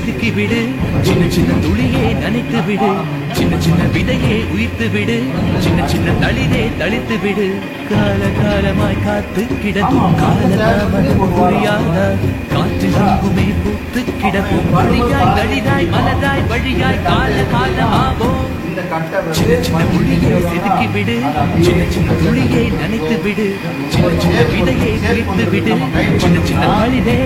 செதுக்கி விடு, சின்ன சின்ன துளியே நனைத்து விடு, சின்ன சின்ன விதையே உயிர்த்து விடு, சின்ன சின்ன தளிரே தளித்து விடு. கால காலமாய் காத்து கிடக்கும் காலதாமதம் புரியாத காற்றில் எங்குமே பூத்து கிடக்கும் வழியாய் தளிராய் மலராய் வழியாய் கால காலமாவோம். சின்ன சின்ன புள்ளியை செதுக்கி விடு, சின்ன சின்ன துளியை நனைத்து விடு, சின்ன சின்ன விதையை உயிர்த்து விடு, சின்ன சின்ன தளிரே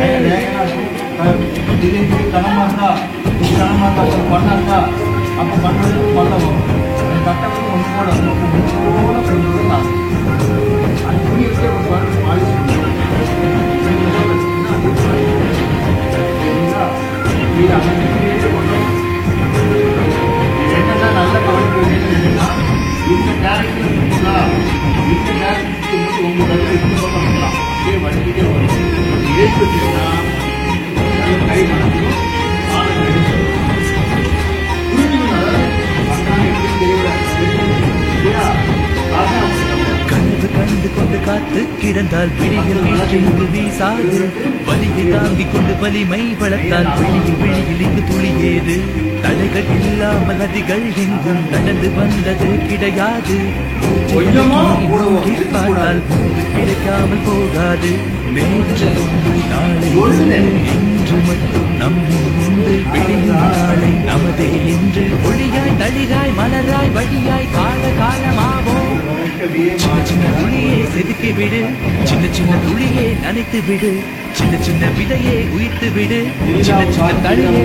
கனவு கண்டு கொண்டு காத்து கிடந்தால் விழிகள் வீழ்ச்சிங்கு வீசாது, வலியை தாங்கிக் கொண்டு வலிமை வளர்த்தால் விழியில் இங்கு துளியேது. தடைகள் இல்லாமல் நதிகள் எங்கும் நடந்து வந்தது கிடையாது, பார்த்தால் கிடைக்காமல் போகாது. நேற்று நாளை இன்று மட்டும் நம்மை உண்டு, விடியும் நாளை நமதே என்று ஒளியாய் தளிராய் மலராய் வழியாய் கால காலமாவோம். சின்ன சின்ன துளியே செதுக்கி விடு, சின்ன சின்ன துளியே நனைத்து விடு, சின்ன சின்ன விதையே உயிர்த்து விடு, சின்ன சின்ன தளிரே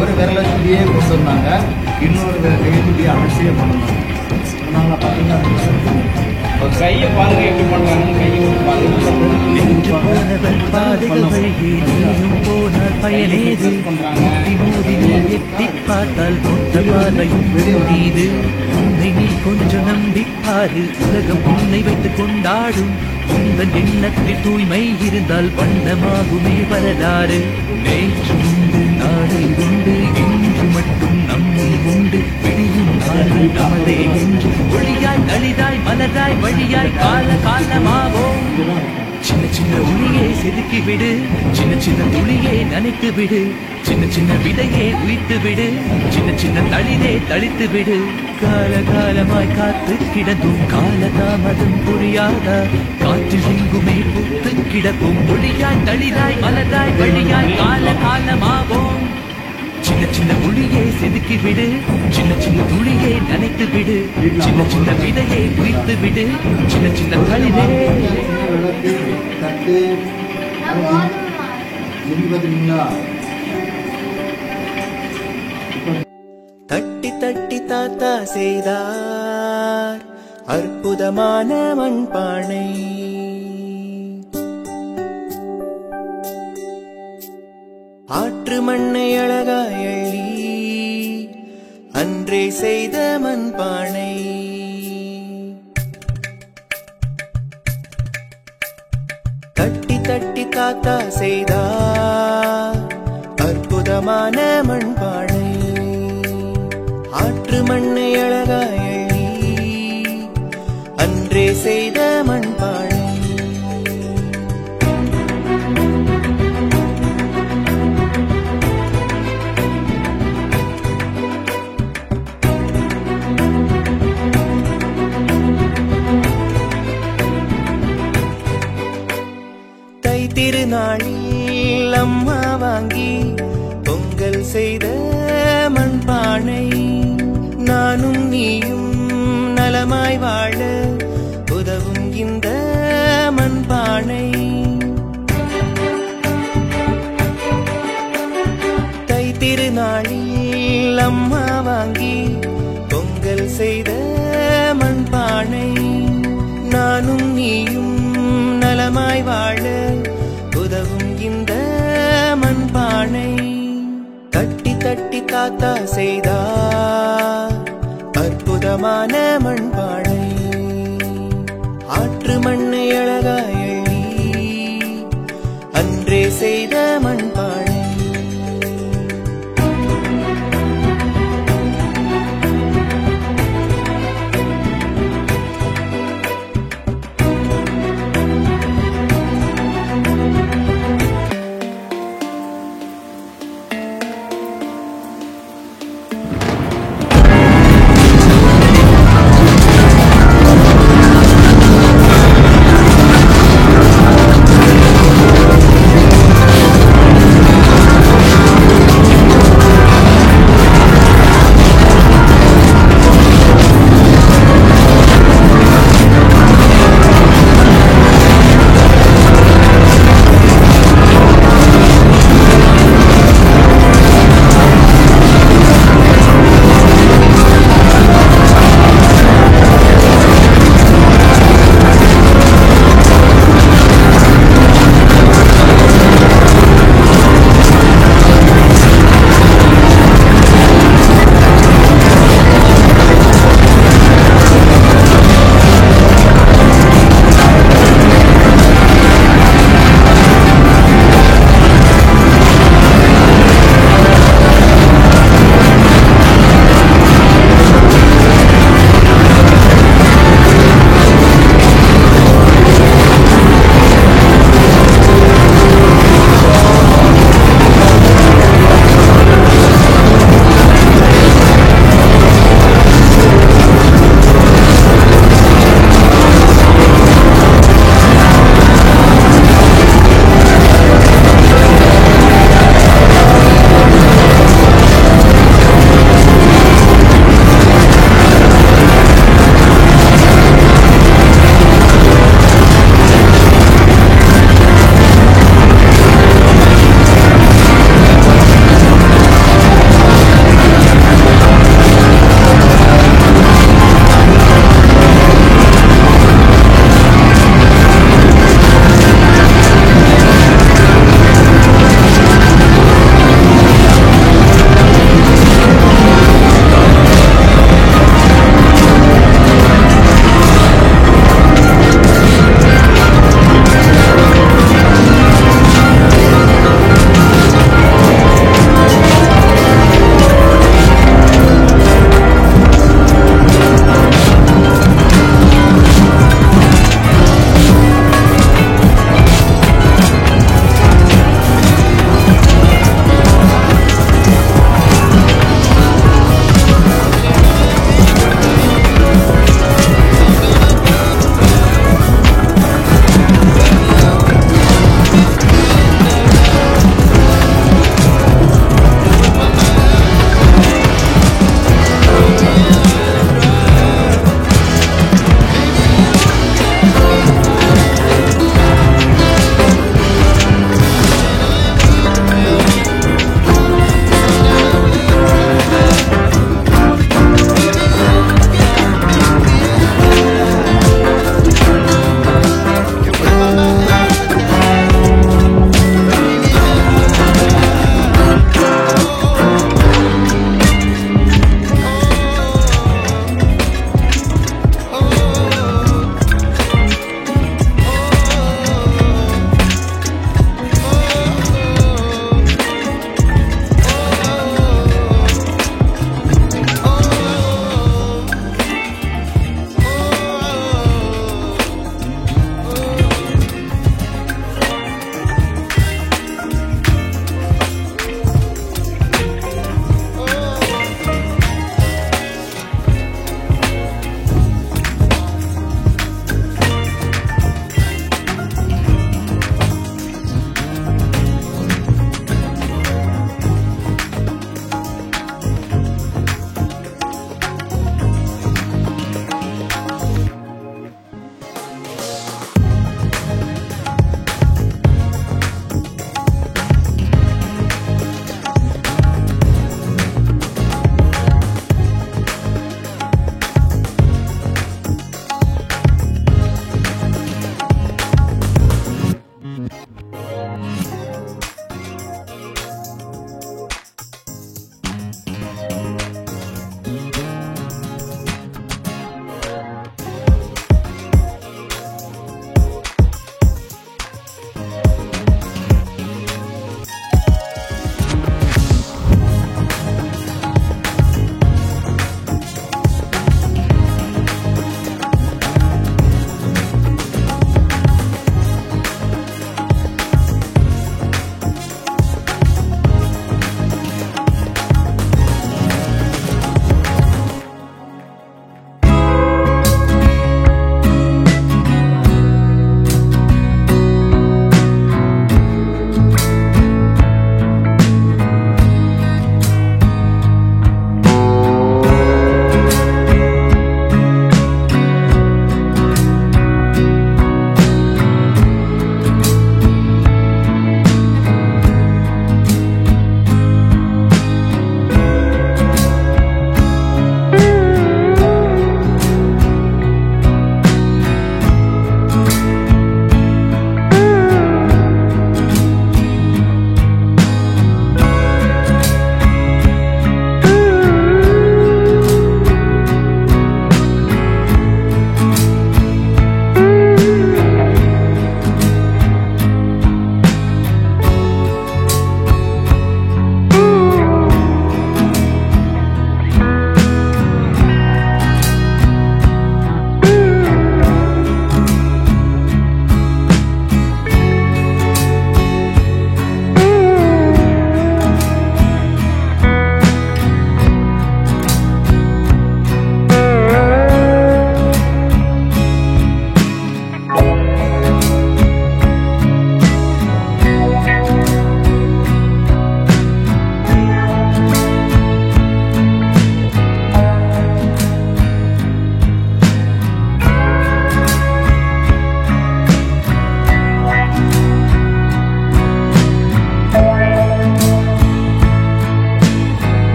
ஒரு விரலை சுற்றியே சொன்னாங்க, இன்னொரு கையை அவசியம் பண்ணணும். அதனால பார்த்தீங்கன்னா கையை பாருங்க எப்படி பண்ணுறாங்க, கையை நின்று போனவன் பாதைகள் வழியே நீயும் போனால் பயனேது. மோதி நீ எட்டி பார்த்தால் மொத்த பார்வையும் விடுவீது. உன்னை நீ கொஞ்சம் நம்பிப்பாரு, உலகம் உன்னை வைத்துக் கொண்டாடும். உங்கள் எண்ணத்தில் தூய்மை இருந்தால் வண்ணமாகுமே வரலாறு. நேற்று உண்டு நாளை உண்டு, இன்று மட்டும் நம்மை உண்டு, விடியும் நாளை நமதே என்று ஒளியாய் தளிராய் மலராய் வழியாய் கால காலமாவோம். சின்ன சின்ன ஒளியை செதுக்கி விடு, சின்ன சின்ன துளியை நனைத்து விடு, சின்ன சின்ன விதையை உயிர்த்து விடு, சின்ன சின்ன தளிரே தளித்து விடு. கால காலமாய் காத்து கிடந்தும் காலதாமதம் புரியாத காற்றில் எங்குமே பூத்து கிடக்கும் ஒளியாய் தளிராய் மலராய் வழியாய் கால காலமாவோம். சின்ன சின்ன ஒளியை செதுக்கி விடு, சின்ன சின்ன துளியை நனைத்து விடு, சின்ன சின்ன விதையை உயிர்த்து விடு, சின்ன சின்ன தளிரே தட்டி தட்டி தாத்தா செய்தார் அற்புதமான மண்பானை. ஆற்று மண்ணை அழகாய் அள்ளி அன்றே செய்த மண்பானை. தட்டி தட்டி தாத்தா செய்தார் அற்புதமான மண்பானை. ஆற்று மண்ணை அழகாய் அள்ளி அன்றே செய்த மண்பானை. திருநாளில் அம்மா வாங்கி பொங்கல் செய்த மண்பானை. நானும் நீயும் நலமாய் வாழ உதவும் இந்த மண்பானை. தை திருநாளில் அம்மா வாங்கி பொங்கல் செய்த மண்பானை. நானும் நீயும் நலமாய் வாழ உதவும் இந்த மண்பானை. தட்டி தட்டி தாத்தா செய்தார் அற்புதமான மண்பானை. ஆற்று மண்ணை அழகாய் எண்ணி அன்றே செய்த மண்பானை.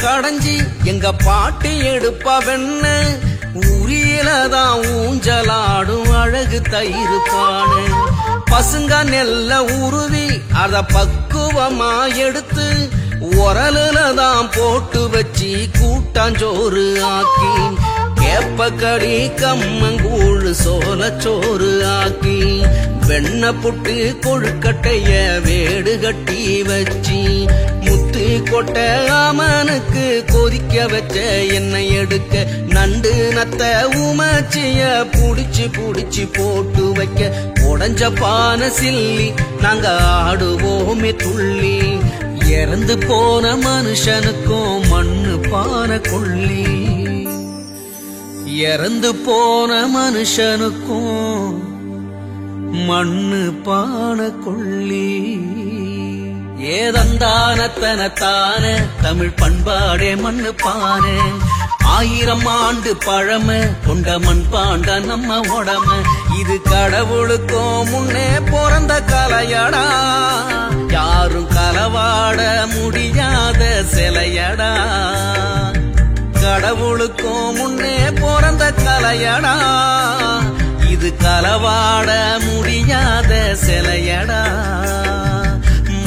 கடைஞ்சி எங்க பாட்டி எடுப்பா வெண்ண உரியலதான் ஊஞ்சலாடும் அழகு தயிர் பானு பசுங்க நெல்ல உருவி அத பக்குவமா எடுத்து உரலுல தான் போட்டு வச்சு கூட்டாஞ்சோறு ஆக்கி கேப்பக்கடி கம்மங்கூழ் சோளச்சோறு ஆக்கி வெண்ண புட்டு கொழுக்கட்டைய வேடு கட்டி வச்சு முத்து கொட்ட ஆமனுக்கு கொதிக்க வச்ச எண்ணெய் எடுக்க நண்டு நத்த உமச்சிய புடிச்சு புடிச்சு போட்டு வைக்க உடஞ்ச பானை சில்லி நாங்க ஆடுவோமே துள்ளி இறந்து போன மனுஷனுக்கும் மண்ணு பானை கொள்ளி இறந்து போன மனுஷனுக்கும் மண்ணு பானை கொள்ளி ஏதந்தானத்தனத்தான தமிழ் பண்பாடே மண்ணு பானை 1000 ஆண்டு பழமை கொண்ட மண் பாண்ட நம்ம உடமை இது கடவுளுக்கும் முன்னே பிறந்த கலையடா யாரும் களவாட முடியாத சிலையடா கடவுளுக்கும் முன்னே பிறந்த கலையடா இது களவாட முடியாத சிலையடா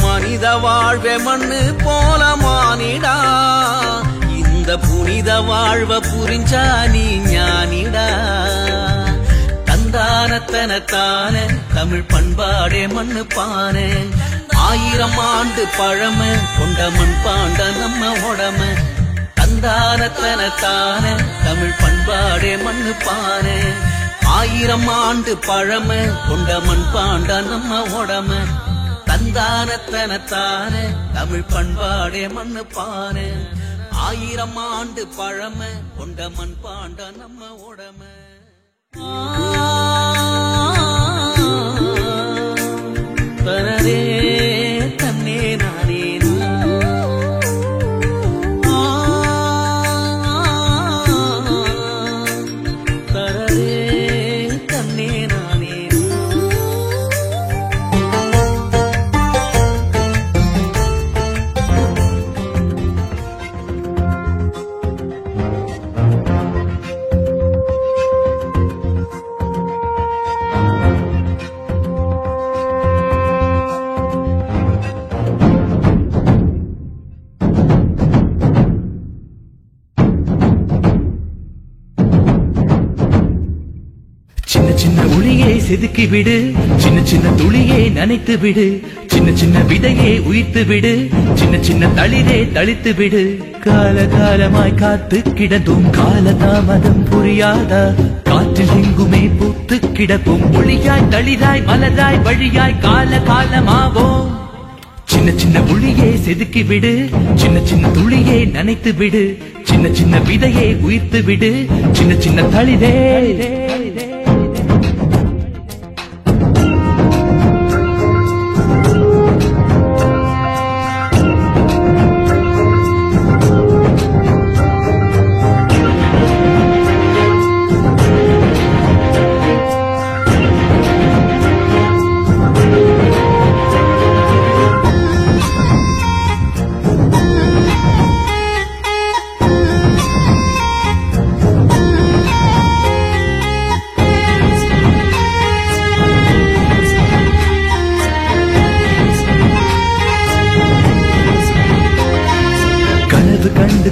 மனித வாழ்வே மண்ணு போல மானிடா இந்த புனித வாழ்வ புரிஞ்சா நீ ஞானிடா தந்தானத்தனத்தான தமிழ் பண்பாடே மண்ணு பானை 1000 ஆண்டு பழமை கொண்ட மண் பாண்ட நம்ம உடமை தந்தானத்தனத்தான தமிழ் பண்பாடே மண்ணு பானை 1000 ஆண்டு பழமை கொண்ட மண் பாண்ட நம்ம உடமை தந்தானத்தனத்தான தமிழ் பண்பாடே மண்ணு பானை 1000 ஆண்டு பழமை கொண்ட மண் பாண்ட நம்ம உடமை தனதே தன்னே நானே தனதே தன்னே நானே செதுக்கி விடு சின்ன சின்ன துளியே நனைத்து விடு சின்ன சின்ன விதையே உயிர்த்து விடு சின்ன சின்ன தளிரே தளித்து விடு காலகாலமாய் காத்து கிடந்தும் கால தாமதம் புரியாதா காற்றில் எங்குமே பூத்து கிடக்கும் ஒளியாய் தளிராய் மலராய் வழியாய் கால காலமாவோம் சின்ன சின்ன ஒளியே செதுக்கி விடு சின்ன சின்ன துளியே நனைத்து விடு சின்ன சின்ன விதையே உயிர்த்து விடு சின்ன சின்ன தளிரே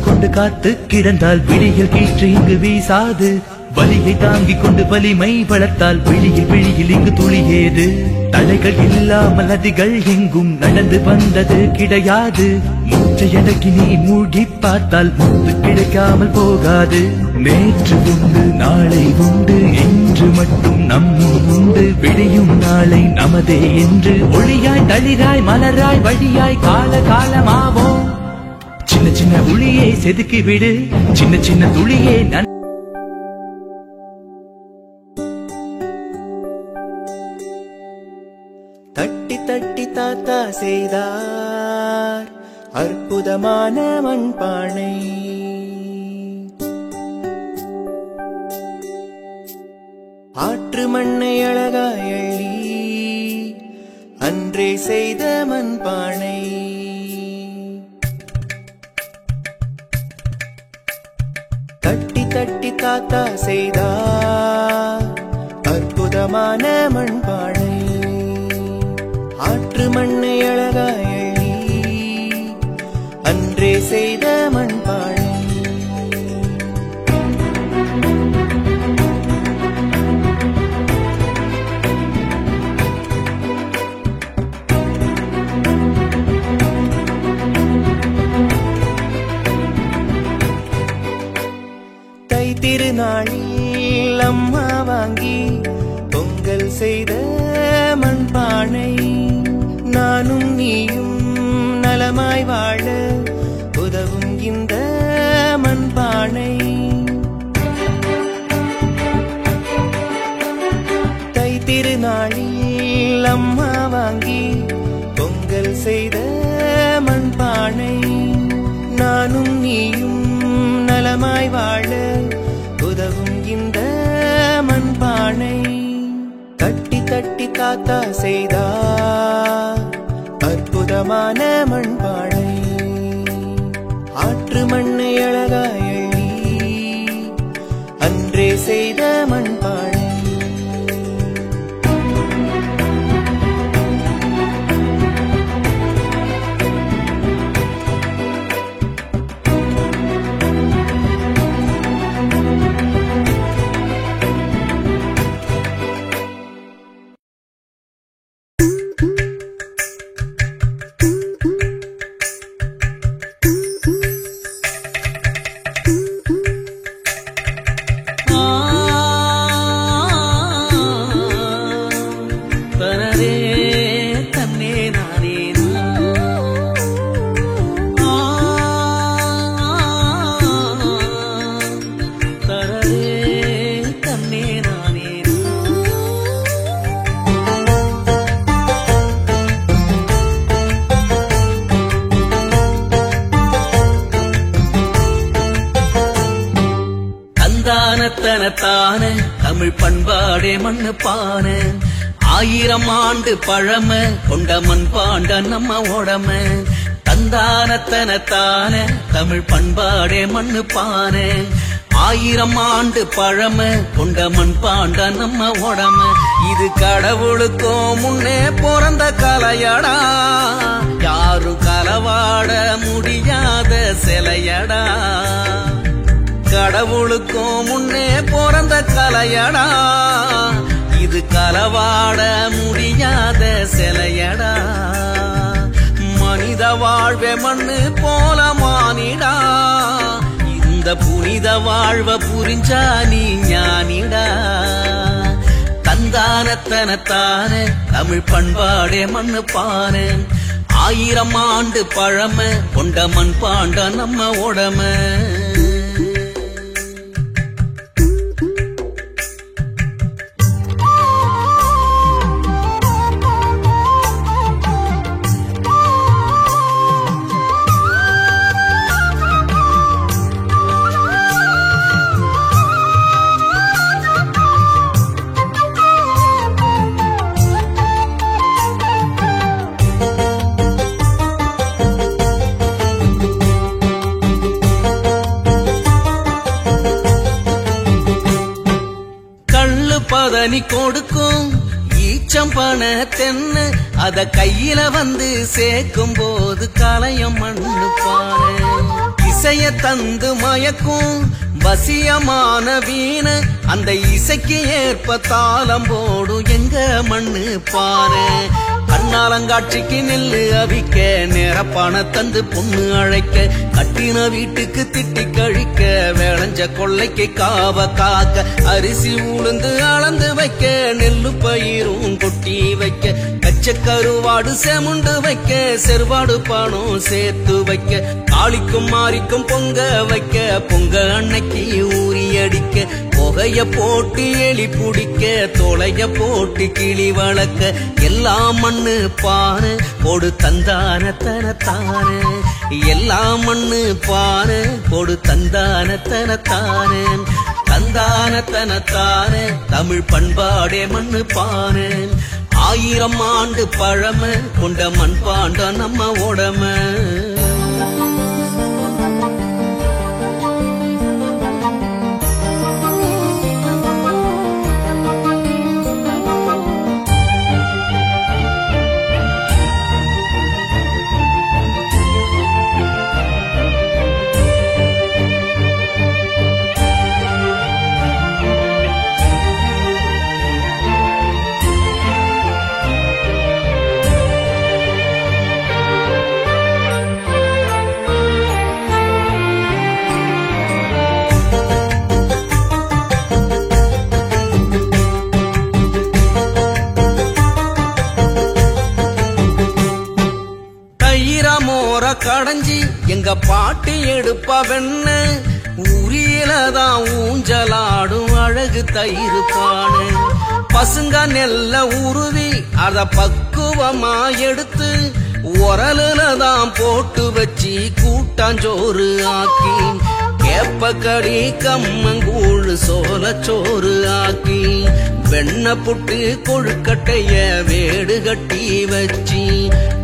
கொண்டு காத்து கிடந்தால் விழியில் கீற்று இங்கு வீசாது வலியை தாங்கிக் கொண்டு வலிமை வளர்த்தால் விழியில் இங்கு துளியேது தலைகள் இல்லாமல் நதிகள் எங்கும் நடந்து வந்தது கிடையாது மூச்சை அடக்கி நீ மூழ்கி பார்த்தால் முத்து கிடைக்காமல் போகாது நேற்று உண்டு நாளை உண்டு என்று மட்டும் நம்மும் உண்டு விடியும் நாளை நமதே என்று ஒளியாய் தளிராய் மலராய் வழியாய் கால காலமாவோம் சின்ன சின்ன ஒளியை செதுக்கி விடு சின்ன சின்ன துளியே தட்டி தட்டி தாத்தா செய்தார் அற்புதமான மண்பானை ஆற்று மண்ணை அழகாய் அள்ளி அன்றே செய்த மண்பானை தட்டி தாத்தா செய்தார் அற்புதமான மண்பானை. ஆற்று மண்ணை அழகாய் எள்ளி அன்றே செய்த மண்பானை. தை திருநாளில் அம்மா வாங்கி பொங்கல் செய்த மண்பானை. நானும் நீயும் நலமாய் வாழ உதவும் இந்த மண்பானை. தை திருநாளில் அம்மா வாங்கி பொங்கல் செய்த மண்பானை. நானும் நீயும் நலமாய் வாழ உதவும் இந்த மண்பானை. தட்டி தட்டி தாத்தா செய்தார் அற்புதமான மண்பானை. ஆற்று மண்ணை அழகாய் எள்ளி அன்றே செய்த மண்பானை. தனத்தான தமிழ் பண்பாடே மண்ணு பான. 1000 ஆண்டு பழமை கொண்ட மண்பாண்ட நம்ம உடம. தந்தானத்தனத்தான தமிழ் பண்பாடே மண்ணு பான. 1000 ஆண்டு பழமை கொண்ட மண்பாண்ட நம்ம உடம. இது கடவுளுக்கும் முன்னே பிறந்த கலையடா, யாரும் களவாட முடியாத சிலையடா. கடவுளுக்கும் முன்னே பிறந்த கலையடா, இது களவாட முடியாத சிலையடா. மனித வாழ்வே மண்ணு போல மானிடா, இந்த புனித வாழ்வ புரிஞ்சா நீ ஞானிடா. தந்தானத்தனத்தான தமிழ் பண்பாடே மண்ணு பான. 1000 ஆண்டு பழமை கொண்ட மண்பாண்ட நம்ம உடம. பதனி கொடுக்கும் ஈச்சம்பன தென்ன, அத கையில வந்து சேர்க்கும் போது கலையம் மண்ணு பாரு. இசைய தந்து மயக்கும் வசியமான வீண, அந்த இசைக்கு ஏற்ப தாளம் போடும் எங்க மண்ணு பாரு. கண்ணாலங்காட்சிக்கு நெல்லு அவிக்க, நேரப்பான தந்து பொண்ணு அழைக்க, கட்டின வீட்டுக்கு திட்டி கழிக்க, விளைஞ்ச கொள்ளைக்கு காவ காக்க, அரிசி உளுந்து அளந்து வைக்க, நெல்லு பயிரும் கொட்டி வைக்க, கச்ச கருவாடு செமுண்டு வைக்க, செருவாடு பணம் சேர்த்து வைக்க, காளிக்கும் மாரிக்கும் பொங்க வைக்க, பொங்க அன்னைக்கு ஊறி அடிக்க, புகைய போட்டு எலி புடிக்க, தொலைய போட்டு கிளி வளர்க்க, எல்லாம் மண்ணு பாரு கொடு தந்தானத்தனத்தானே. எல்லாம் மண்ணு பாரு கொடு தந்தானத்தனத்தானே. தந்தானத்தனத்தானே தமிழ் பண்பாடே மண்ணு பாரு. 1000 ஆண்டு பழமை கொண்ட மண்பாண்ட நம்ம உடம. கடைஞ்சி எங்க பாட்டி எடுப்பா வெண்ண உரியலதான் ஊஞ்சலாடும் அழகு தயிர் பானு பசுங்க நெல்ல உருவி அத பக்குவமா எடுத்து உரலுலதான் போட்டு வச்சு கூட்டாஞ்சோறு ஆக்கி கேப்பக்கடி கம்மங்கூழ் சோளச்சோறு ஆக்கி வெண்ண புட்டு கொழுக்கட்டைய வேடு கட்டி வச்சு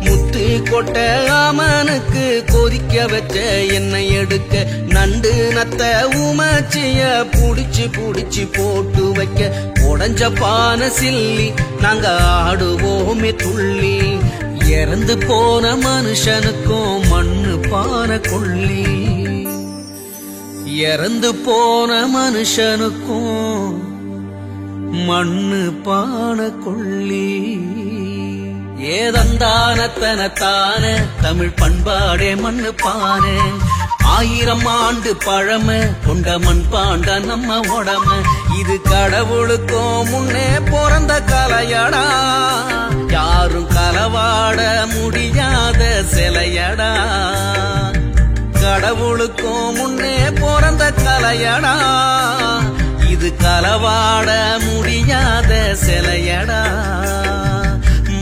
முத்து கொட்ட ஆமனுக்கு கொதிக்க வச்ச எண்ணெய் எடுக்க நண்டு நத்த உமச்சிய புடிச்சு புடிச்சு போட்டு வைக்க உடஞ்ச பானை சில்லி நாங்க ஆடுவோமே துள்ளி இறந்து போன மனுஷனுக்கும் மண்ணு பானை கொள்ளி இறந்து போன மனுஷனுக்கும் மண்ணு பானை கொள்ளி ஏதந்தானத்தனத்தான தமிழ் பண்பாடே மண்ணு பானை 1000 ஆண்டு பழமை கொண்ட மண் பாண்ட நம்ம உடமை இது கடவுளுக்கும் முன்னே பிறந்த கலையடா யாரும் களவாட முடியாத சிலையடா கடவுளுக்கும் முன்னே பிறந்த கலையடா இது களவாட முடியாத சிலையடா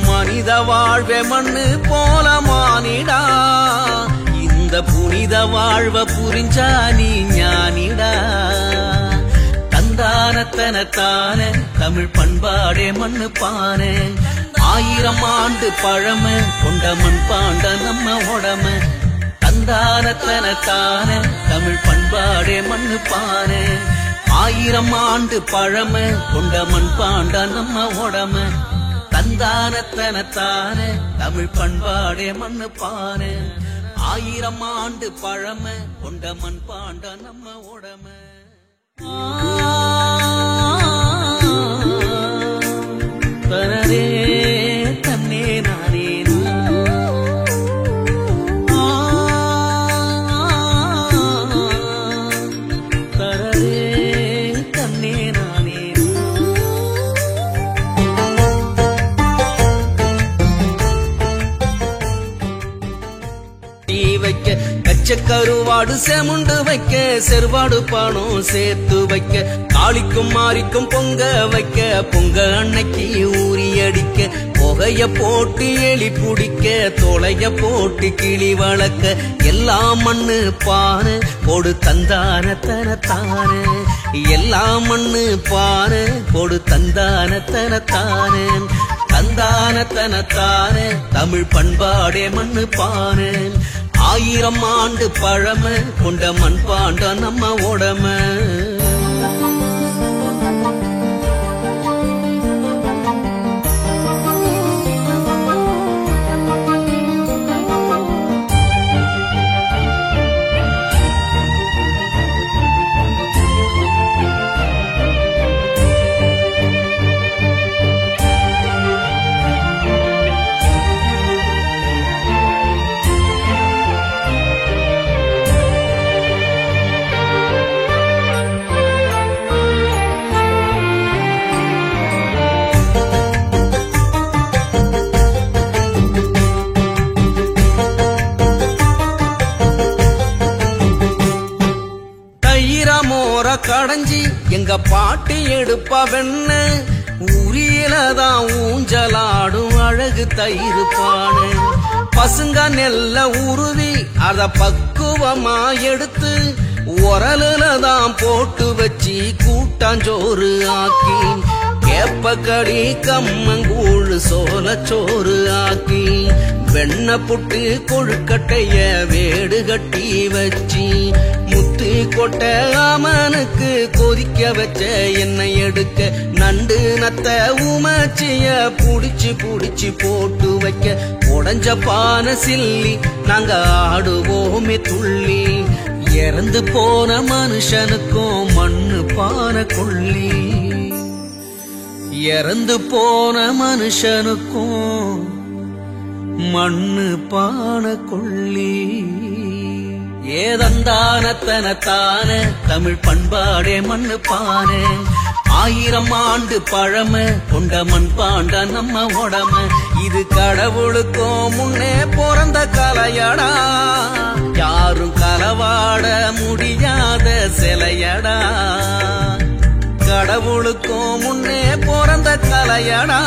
மனித வாழ்வே மண்ணு போல மானிடா இந்த புனித வாழ்வ புரிஞ்சா நீ ஞானிடா தந்தானத்தனத்தான தமிழ் பண்பாடே மண்ணு பானை 1000 ஆண்டு பழமை கொண்ட மண் பாண்ட நம்ம உடமை தந்தானத்தனத்தான தமிழ் பண்பாடே மண்ணு பானை 1000 ஆண்டு பழமை கொண்ட மண் பாண்ட நம்ம உடமை தந்தானத்தனத்தான தமிழ் பண்பாடே மண்ணு பானை 1000 ஆண்டு பழமை கொண்ட மண் பாண்ட நம்ம உடமை தனரே தன்னே நானே தனரே தன்னே நானே வைக்க கச்சக்கருவாடு செமுண்டு வைக்க செருவாடு பானம் சேர்த்து வைக்க காளிக்கும் மாரிக்கும் பொங்க வைக்க பொங்க அன்னைக்கு ஊறி அடிக்க புகைய போட்டு எலி பிடிக்க தொலைய போட்டு கிளி வளர்க்க எல்லாம் மண்ணு பானை போடு தந்தானத்தனத்தானே எல்லாம் மண்ணு பானை போடு தந்தானத்தனத்தானே தந்தானத்தனத்தானே தமிழ் பண்பாடே மண்ணு பானை 1000 ஆண்டு பழமை கொண்ட மண் பாண்ட நம்ம உடமை கடைஞ்சி எங்க பாட்டி எடுப்பா வெண்ண உரியலதான் ஊஞ்சலாடும் அழகு தயிர் பானு பசுங்க நெல்ல உருவி அத பக்குவமா எடுத்து உரலுலதான் போட்டு வச்சு கூட்டாஞ்சோறு ஆக்கி கேப்பக்கடி கம்மங்கூழ் சோளச்சோறு ஆக்கி வெண்ண புட்டு கொழுக்கட்டைய வேடு கட்டி வச்சு முத்து கொட்ட ஆமனுக்கு கொதிக்க வச்ச எண்ணெய் எடுக்க நண்டு நத்த உமச்சிய புடிச்சு புடிச்சு போட்டு வைக்க உடஞ்ச பானை சில்லி நாங்க ஆடுவோமே துள்ளி இறந்து போன மனுஷனுக்கும் மண்ணு பானை கொள்ளி இறந்து போன மனுஷனுக்கும் மண்ணு பானை கொள்ளி ஏதந்தானத்தனத்தான தமிழ் பண்பாடே மண்ணு பானை 1000 ஆண்டு பழமை கொண்ட மண்பாண்ட நம்ம உடமை. இது கடவுளுக்கும் முன்னே பிறந்த கலையடா, யாரும் களவாட முடியாத சிலையடா. கடவுளுக்கும் முன்னே பிறந்த கலையடா,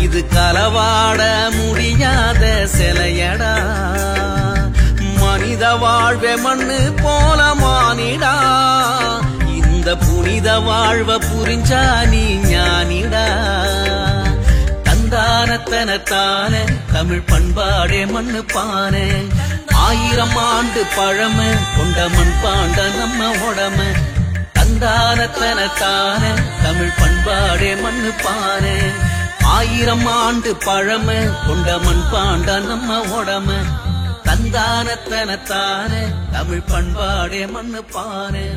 இது களவாட முடியாத சிலையடா. மனித வாழ்வே மண்ணு போல மானிடா, இந்த புனித வாழ்வ புரிஞ்சா நீ ஞானிடா. தந்தானத்தனத்தான தமிழ் பண்பாடே மண்ணு பானை, 1000 ஆண்டு பழமை கொண்ட மண்பாண்ட நம்ம உடமை. தந்தானத்தனத்தான தமிழ் பண்பாடே மண்ணு பானை, 1000 ஆண்டு பழமை கொண்ட மண்பாண்ட நம்ம உடமை. தந்தானத்தனத்தான தமிழ் பண்பாடே மண்ணு பானை,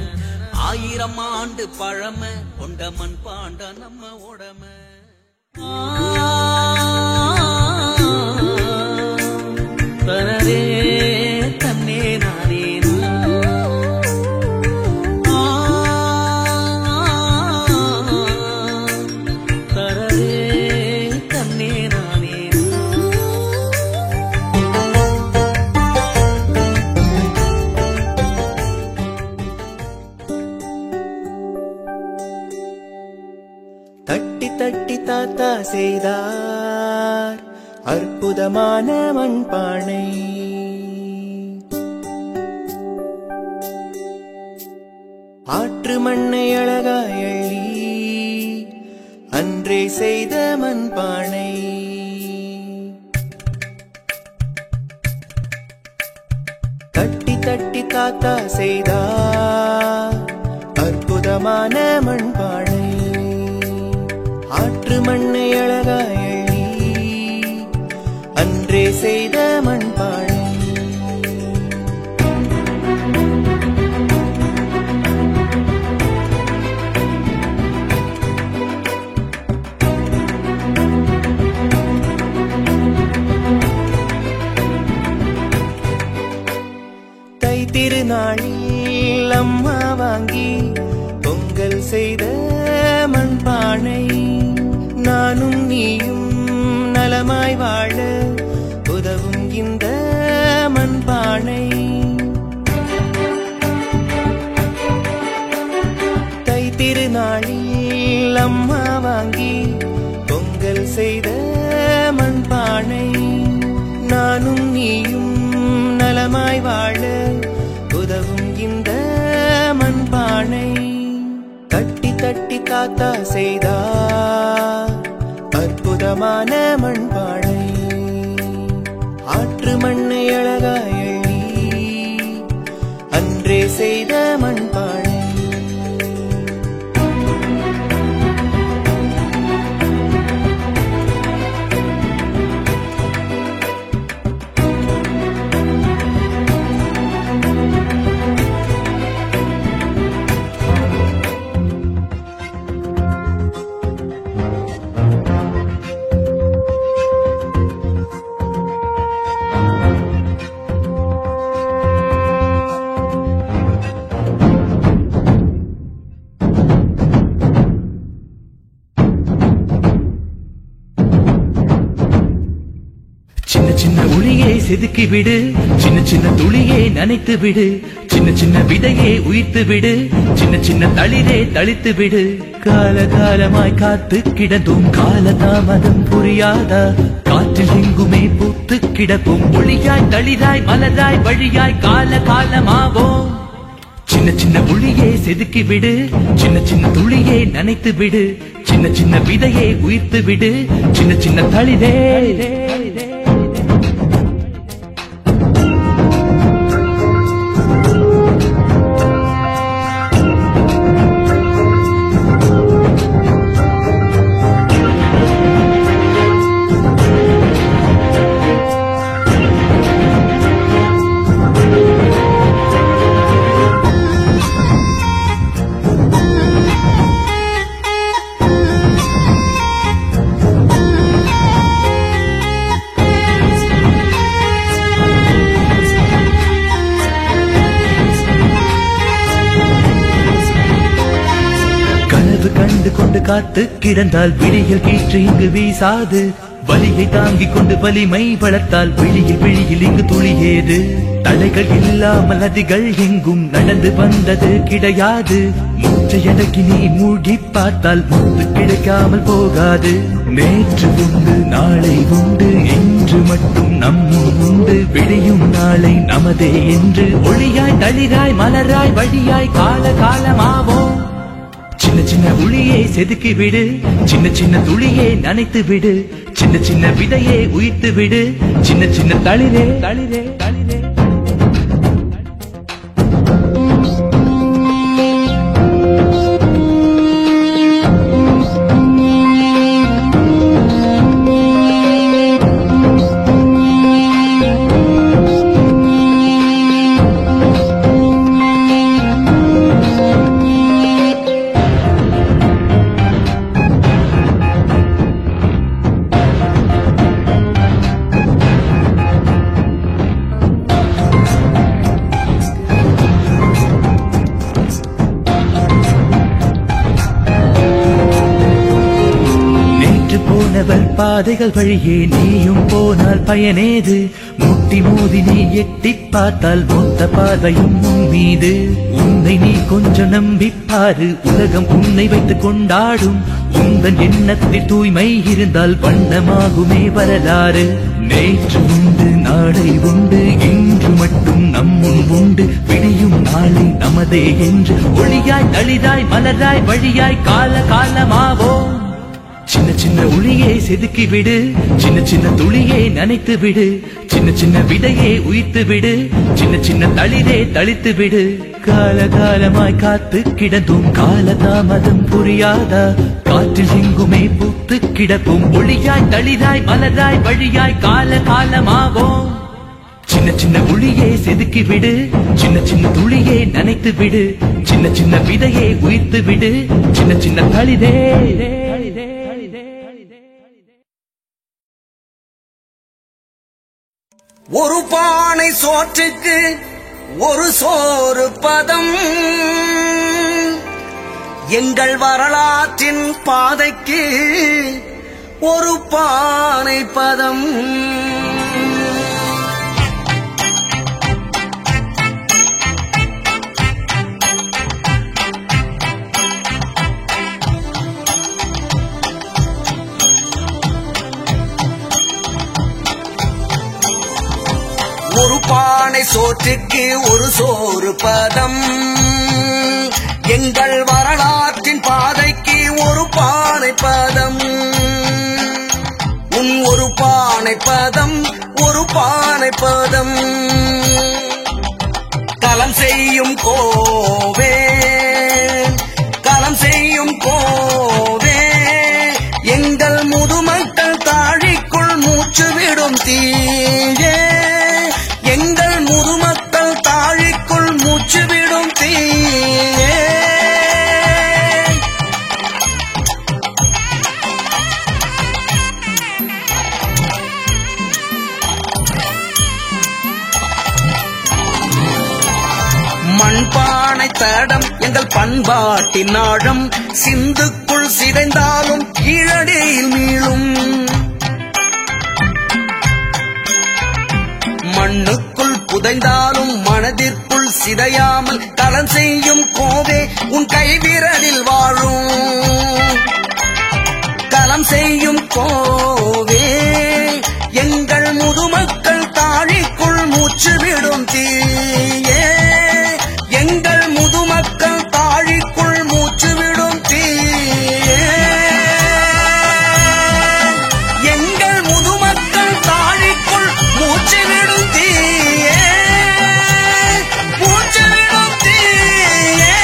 1000 ஆண்டு பழமை கொண்ட மண்பாண்ட நம்ம உடமை. தனதே தன்னே நானே தரதே தன்னே நானே. தட்டி தட்டி தாத்தா செய்தார் அற்புதமான மண்பானை. ஆற்று மண்ணை அழகாய் அள்ளி அன்றே செய்த மண்பானை. தட்டி தட்டி தாத்தா செய்தார் அற்புதமான மண்பானை. ஆற்று மண்ணை அழகாய் அள்ளி அன்றே செய்த மண்பானை. தை திருநாளில் அம்மா வாங்கி பொங்கல் செய்த மண்பானை. நானும் நீயும் நலமாய் வாழ உதவும் இந்த மண்பானை. தை திருநாளில் அம்மா வாங்கி பொங்கல் செய்த மண்பானை. நானும் நீயும் நலமாய் வாழ உதவும் இந்த மண்பானை. தட்டி தட்டி தாத்தா செய்தார் அற்புதமான மண்பானை. ஆற்று மண்ணை அழகாய் அள்ளி அன்றே செய்த மண்பானை. சின்ன ஒளியை செதுக்கி விடு, சின்ன சின்ன துளியை நனைத்து விடு, சின்ன சின்ன விதையை உயிர்த்து விடு, சின்ன சின்ன தளிரே தளித்து விடு. காலகாலமாய் காத்து கிடந்தும் காலதாமதம் புரியாதா, காற்றில் எங்குமே பூத்து கிடக்கும் ஒளியாய் தளிராய் மலராய் வழியாய் கால காலமாவோம். சின்ன சின்ன ஒளியை செதுக்கி விடு, சின்ன சின்ன துளியை நனைத்து விடு, சின்ன சின்ன விதையை உயிர்த்து விடு, சின்ன சின்ன தளிரே. காத்து கிடந்தால் விழியில் கீற்று இங்கு வீசாது. வலியை தாங்கிக் கொண்டு வலிமை வளர்த்தால் விழியில் இங்கு துளியேது. தலைகள் இல்லாமல் நதிகள் எங்கும் நடந்து வந்தது கிடையாது. மூச்சையடக்கி நீ மூழ்கி பார்த்தால் முத்து கிடைக்காமல் போகாது. நேற்று உண்டு நாளை உண்டு என்று மட்டும் நம்மும் உண்டு. விடியும் நாளை நமதே என்று ஒளியாய் தளிராய் மலராய் வழியாய் கால காலமாவோம். சின்ன சின்ன உளியை செதுக்கி விடு, சின்ன சின்ன துளியை நனைத்து விடு, சின்ன சின்ன விதையை உயிர்த்து விடு, சின்ன சின்ன தளிரே தளிரே தளிரே. பாதைகள் வழியே நீயும் போனால் பயனேது. முட்டி மோதி நீ எட்டி பார்த்தால் மொத்த பார்வையும் உன் மீது. உன்னை நீ கொஞ்சம் நம்பிப்பாரு, உலகம் உன்னை வைத்துக் கொண்டாடும். உந்தன் எண்ணத்தில் தூய்மை இருந்தால் வண்ணமாகுமே வரலாறு. நேற்று உண்டு நாளை உண்டு இன்று மட்டும் நம்முன் உண்டு. விடியும் நாளை நமதே என்று ஒளியாய் தளிராய் மலராய் வழியாய் கால காலமாவோம். சின்ன சின்ன உளியை செதுக்கி விடு, சின்ன சின்ன துளியை நனைத்து விடு, சின்ன சின்ன விதையை உயிர்த்து விடு, சின்ன சின்ன தளிரே தளித்து விடு. காலகாலமாய் காத்து கிடந்தும் கால தாமதம் புரியாதா? காற்றில் எங்குமே பூத்து கிடப்போம். ஒளியாய் தளிராய் மலராய் வழியாய் கால காலமாவோம். சின்ன சின்ன உளியை செதுக்கி விடு, சின்ன சின்ன துளியை நனைத்து விடு, சின்ன சின்ன விதையை உயிர்த்து விடு, சின்ன சின்ன தளிரே. ஒரு பானை சோற்றுக்கு ஒரு சோறு பதம். எங்கள் வரலாற்றின் பாதைக்கு ஒரு பானை பதம். ஒரு பானை சோற்றுக்கு ஒரு சோறு பதம். எங்கள் வரலாற்றின் பாதைக்கு ஒரு பானை பதம். உன் ஒரு பானை பதம், ஒரு பானை பதம். களம் செய்யும் கோவே, களம் செய்யும் கோவே. எங்கள் முதுமக்கள் தாழிக்குள் மூச்சு விடும் தீயே. எங்கள் முதுமக்கள் தாழிக்குள் மூச்சு விடும் தீயே. மண்பானை தடம் எங்கள் பண்பாட்டின் ஆழம். சிந்துக்குள் சிதைந்தாலும் கீழடியில் மீளும். மண்ணுக்குள் புதைந்தாலும் மனதிற்குள் சிதையாமல் களம் செய்யும் கோவே உன் கைவிரலில் வாழும். களம் செய்யும் கோவே எங்கள் முதுமக்கள் தாழிக்குள் மூச்சு விடும் தீயே. எங்கள் முதுமக்கள் தாழிக்குள் மூச்சு விடும் தீயே. எங்கள் முதுமக்கள் தாழிக்குள் மூச்சு விடும் தீயே. மூச்சு விடும் தீயே.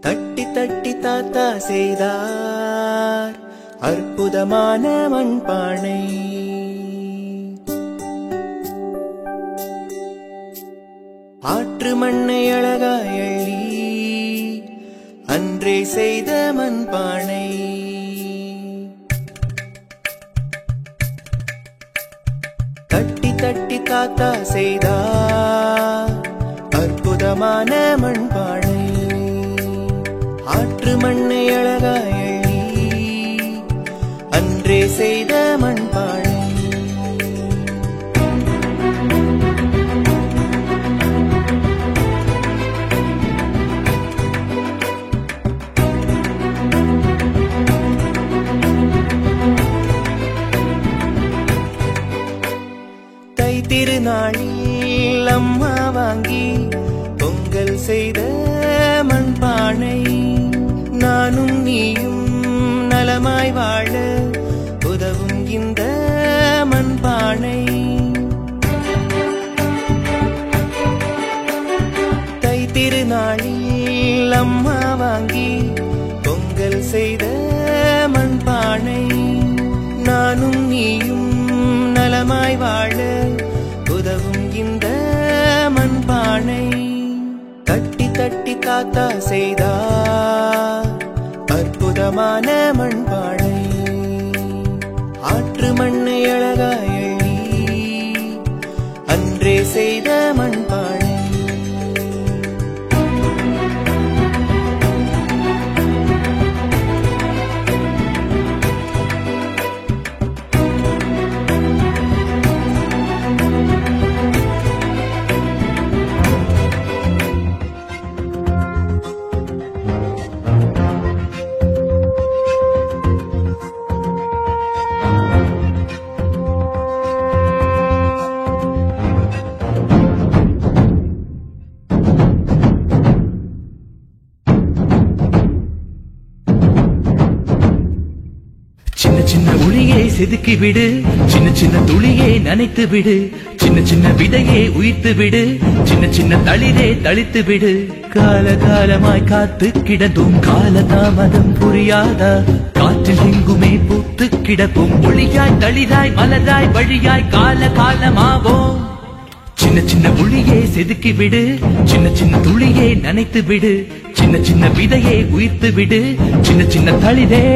தட்டி தட்டி தாத்தா செய்தார் அற்புதமான மண்பானை. ஆற்று மண்ணை அழகாய் அள்ளி அன்றே செய்த மண்பானை. தட்டி தாத்தா செய்தார் அற்புதமான மண்பானை. ஆற்று மண்ணை அழகாய் எண்ணி அன்றே செய்த மண்பானை. தை திருநாளில் அம்மா வாங்கி பொங்கல் செய்த மண்பானை. நானும் நீயும் நலமாய் வாழ உதவும் இந்த மண்பானை. தை திருநாளில் அம்மா வாங்கி பொங்கல் செய்த மண்பானை. நானும் நீயும் நலமாய் வாழ உதவும் இந்த மண்பானை. தட்டி தட்டி தாத்தா செய்தார் அற்புதமான மண்பானை. ஆற்று மண்ணை அழகாய் எண்ணி அன்றே செய்த மண்பானை. சின்ன சின்ன ஒளியை செதுக்கி விடு, சின்ன சின்ன துளியை நனைத்து விடு, சின்ன சின்ன விதையை உயிர்த்து விடு, சின்ன சின்ன தளிரே தளித்து விடு. கால காலமாய் காத்து கிடந்தும் கால தாமதம் புரியாதா? காற்றில் எங்குமே பூத்து கிடக்கும் ஒளியாய் தளிராய் மலராய் வழியாய் கால காலமாவோம். சின்ன சின்ன ஒளியை செதுக்கி விடு, சின்ன சின்ன துளியை நனைத்து விடு, சின்ன சின்ன விதையை உயிர்த்து விடு, சின்ன சின்ன தளிரே.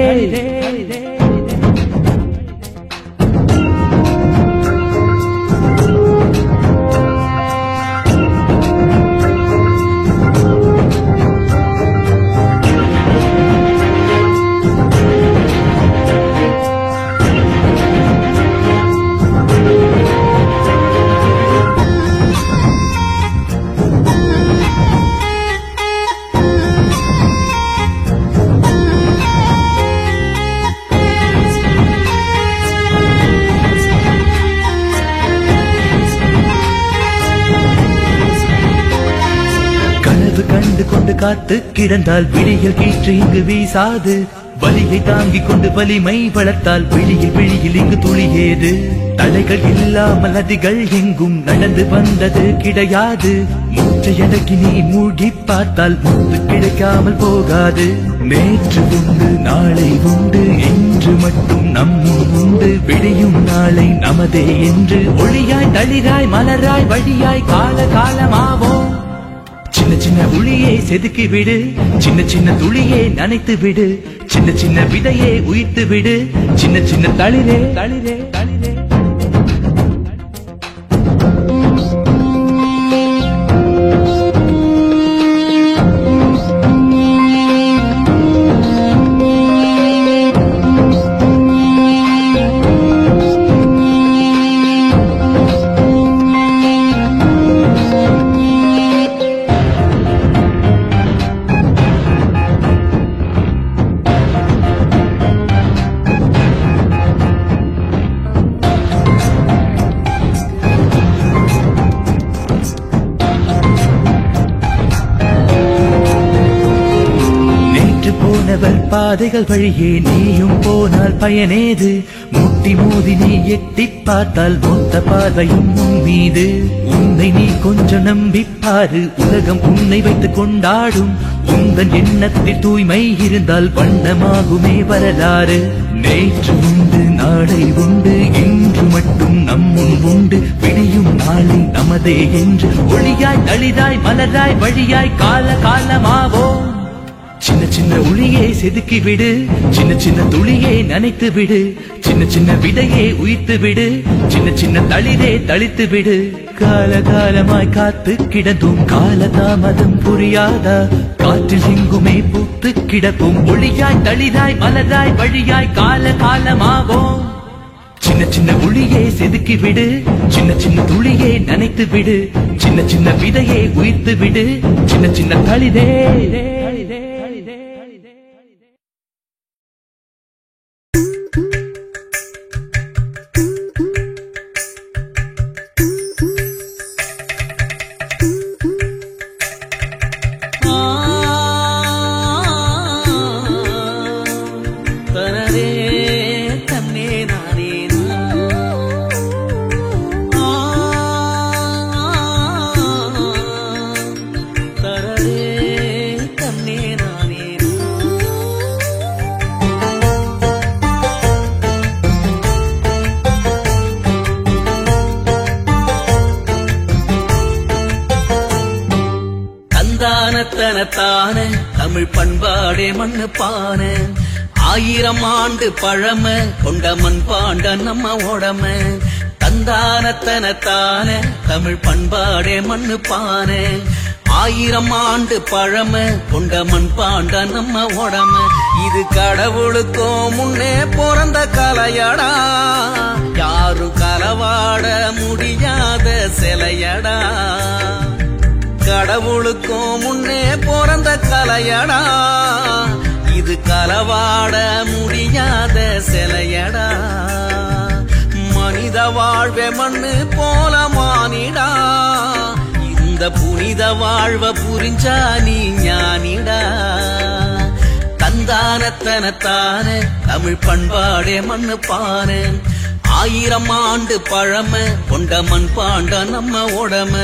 கண்டு கொண்டு காத்து கிடந்தால் விழியில் கீற்று இங்கு வீசாது. வலியை தாங்கிக் கொண்டு வலிமை வளர்த்தால் விழியில் இங்கு துளியேது. தடைகள் இல்லாமல் நதிகள் எங்கும் நடந்து வந்தது கிடையாது. மூச்சை அடக்கி நீ மூடி பார்த்தால் முத்து கிடைக்காமல் போகாது. நேற்று உண்டு நாளை உண்டு என்று மட்டும் நம்மும் உண்டு. விடியும் நாளை நமதே என்று ஒளியாய் தளிராய் மலராய் வழியாய் கால காலமாவோம். சின்ன சின்ன ஒளியை செதுக்கி விடு, சின்ன சின்ன துளியை நனைத்து விடு, சின்ன சின்ன விதையை உயிர்த்து விடு, சின்ன சின்ன தளிரே தளிரே தளிரே. பாதைகள் வழியே நீயும் போனால் பயனேது? முட்டி மோதி நீ எட்டி பார்த்தால் மொத்த பார்வையும் உன் மீது. உன்னை நீ கொஞ்சம் நம்பிப்பாரு, உலகம் உன்னை வைத்துக் கொண்டாடும். உந்தன் எண்ணத்தில் தூய்மை இருந்தால் வண்ணமாகுமே வரலாறு. நேற்று உண்டு நாளை உண்டு, இன்று மட்டும் நம்முன் உண்டு. விடியும் நாளை நமதே என்று ஒளியாய் தளிராய் மலராய் வழியாய் கால காலமாவோம். சின்ன சின்ன ஒளியே செதுக்கி விடு, சின்ன சின்ன துளியே நனைத்து விடு, சின்ன சின்ன விதையே உயிர்த்து விடு, சின்ன சின்ன தளிரே தளித்து விடு. காலகாலமாய் காத்து கிடந்தும் காலதாமதம் புரியாதா, காற்றில் எங்குமே பூத்து கிடக்கும் ஒளியாய் தளிராய் மலராய் வழியாய் காலகாலமாவோம். சின்ன சின்ன ஒளியே செதுக்கி விடு, சின்ன சின்ன துளியே நனைத்து விடு, சின்ன சின்ன விதையே உயிர்த்து விடு, சின்ன சின்ன தளிரே. தனத்தான தமிழ் பண்பாடே மண்ணு பான, 1000 ஆண்டு பழமை கொண்ட மண் பாண்ட நம்ம உடம. தந்தானத்தனத்தான தமிழ் பண்பாடே மண்ணு பான, 1000 ஆண்டு பழமை கொண்ட மண் பாண்ட நம்ம உடம. இது கடவுளுக்கும் முன்னே பிறந்த கலையடா, யாரும் களவாட முடியாத சிலையடா. கடவுளுக்கும் முன்னே பிறந்த கலையடா, இது களவாட முடியாத சிலையடா. மனித வாழ்வே மண்ணு போல மானிடா, இந்த புனித வாழ்வ புரிஞ்சா நீ ஞானிடா. தந்தானத்தனத்தான தமிழ் பண்பாடே மண்ணு பான, 1000 ஆண்டு பழமை கொண்ட மண் பாண்ட நம்ம உடம.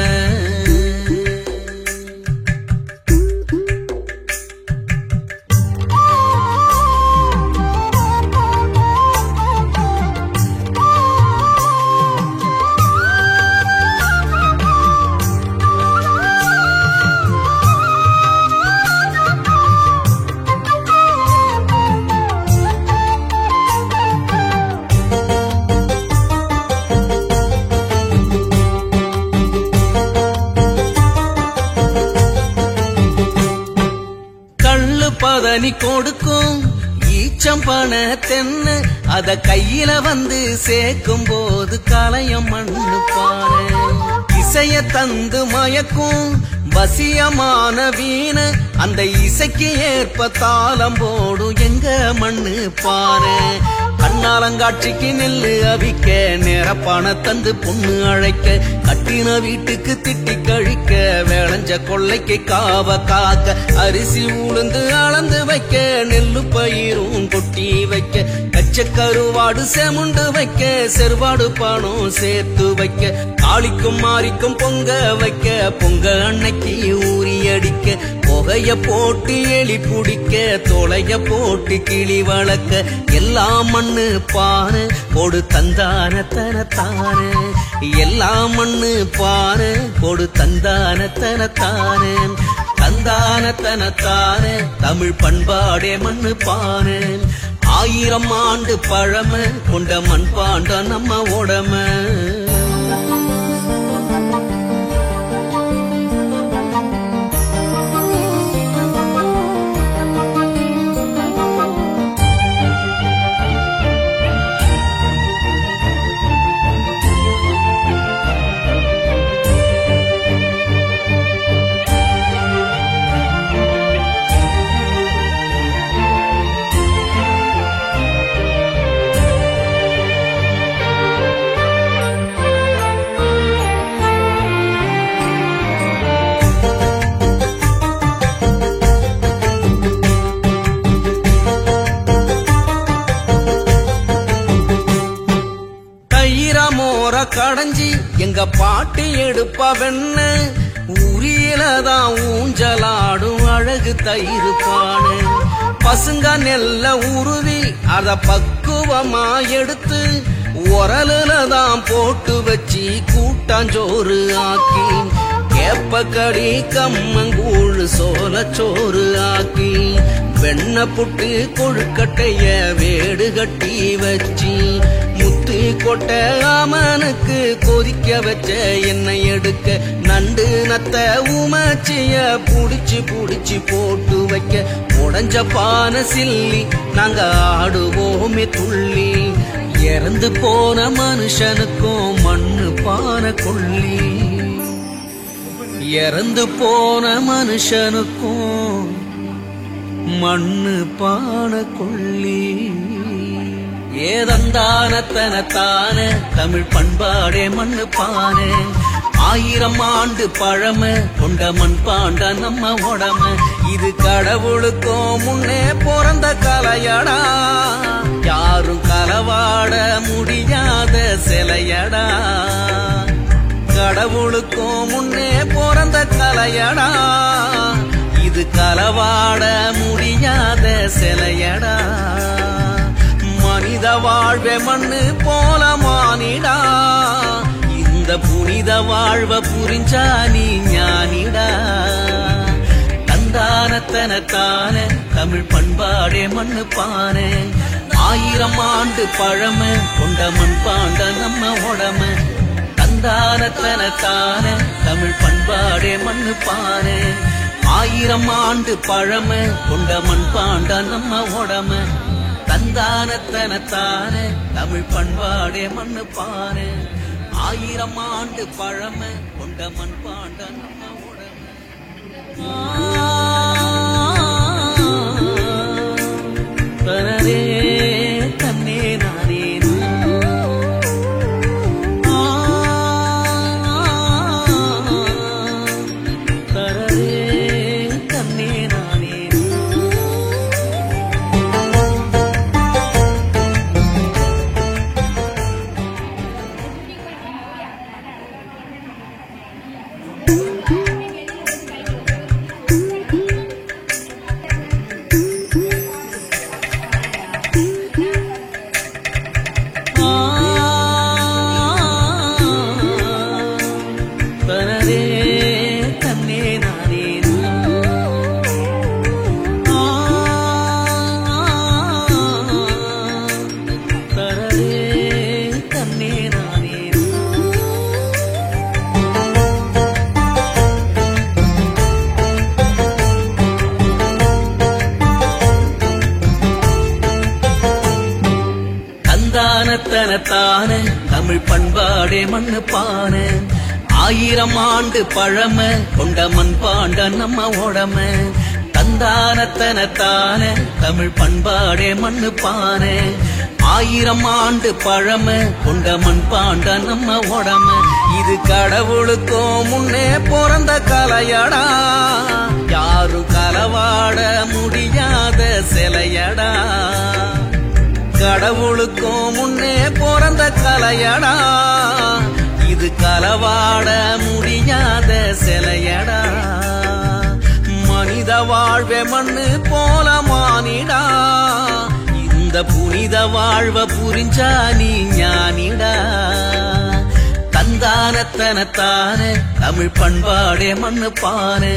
பதனி கொடுக்கும் ஈச்சம்பன தென்ன, அத கையில வந்து சேர்க்கும் போது கலையம் மண்ணு பாரு. இசைய தந்து மயக்கும் வசியமான வீண, அந்த இசைக்கு ஏற்ப தாளம் போடும் எங்க மண்ணு பாரு. கண்ணாலங்காட்சிக்கு நெல்லு அவிக்க, நேரப்பான தந்து பொண்ணு அழைக்க, கட்டின வீட்டுக்கு திட்டி கழிக்க, விளைஞ்ச கொள்ளைக்கு காவ காக்க, அரிசி உளுந்து அளந்து வைக்க, நெல்லு பயிரும் கொட்டி வைக்க, கச்சக்கருவாடு செமுண்டு வைக்க, செருவாடு பணம் சேர்த்து வைக்க, காளிக்கும் மாரிக்கும் பொங்க வைக்க, பொங்க அன்னைக்கு ஊறி அடிக்க, புகைய போட்டு எலி புடிக்க, தொலைய போட்டு கிளி வளர்க்க, எல்லாம் மண்ணு பாரு கொடு தந்தானத்தனத்தானே. எல்லாம் மண்ணு பாரு கொடு தந்தானத்தனத்தானே. தந்தானத்தனத்தானே தமிழ் பண்பாடே மண்ணு பாரு, 1000 ஆண்டு பழமை கொண்ட மண் பாண்ட நம்ம உடம. கடைஞ்சி எங்க பாட்டி எடுப்பா வெண்ண, உரியலதான் ஊஞ்சலாடும் அழகு தயிர் பானு. பசுங்க நெல்ல உருவி அத பக்குவமா எடுத்து, உரலுலதான் போட்டு வச்சு கூட்டாஞ்சோறு ஆக்கி, எப்பக்கடி கம்மங்கூழ் சோளச்சோறு ஆக்கி வெண்ண புட்டு கொழுக்கட்டைய வேடு கட்டி வச்சி முத்து கொட்ட ஆமனுக்கு கொதிக்க வச்ச எண்ணெய் எடுக்க நண்டு நத்த உமச்சிய புடிச்சு புடிச்சு போட்டு வைக்க உடஞ்ச பானை சில்லி நாங்க ஆடுவோமே துள்ளி இறந்து போன மனுஷனுக்கும் மண்ணு பானை கொள்ளி இறந்து போன மனுஷனுக்கும் மண்ணு பானை கொள்ளி ஏதந்தானத்தனத்தான தமிழ் பண்பாடே மண்ணு பானை 1000 ஆண்டு பழமை கொண்ட மண் பாண்ட நம்ம உடமை இது கடவுளுக்கும் முன்னே பிறந்த கலையடா யாரும் களவாட முடியாத சிலையடா கடவுளுக்கும் முன்னே பிறந்த கலையடா இது களவாட முடியாத சிலையடா மனித வாழ்வே மண்ணு போல மானிடா இந்த புனித வாழ்வ புரிஞ்சா நீ ஞானிடா தந்தானத்தனத்தான தமிழ் பண்பாடே மண்ணு பானை 1000 ஆண்டு பழமை கொண்ட மண் பாண்ட நம்ம உடமை தந்தானத்தனத்தான தமிழ் பண்பாடே மண்ணு பானை 1000 ஆண்டு பழமை கொண்ட மண் பாண்ட நம்ம உடமை தந்தானத்தனத்தான தமிழ் பண்பாடே மண்ணு பானை 1000 ஆண்டு பழமை கொண்ட மண் பாண்ட நம்ம உடமை தனரே தன்னே நானே தனத்தான தமிழ் பண்பாடே மண்ணு பானை 1000 ஆண்டு பழமை கொண்ட மண் பாண்ட நம்ம உடமை தந்தானத்தனத்தான தமிழ் பண்பாடே மண்ணு பானை 1000 ஆண்டு பழமை கொண்ட மண் பாண்ட நம்ம உடமை இது கடவுளுக்கும் முன்னே பிறந்த கலையடா யாரும் களவாட முடியாத சிலையடா கடவுளுக்கும் முன்னே பிறந்த கலையடா இது களவாட முடியாத சிலையடா மனித வாழ்வே மண்ணு போல மானிடா இந்த புனித வாழ்வ புரிஞ்சா நீ ஞானிடா தந்தானத்தனத்தான தமிழ் பண்பாடே மண்ணு பானை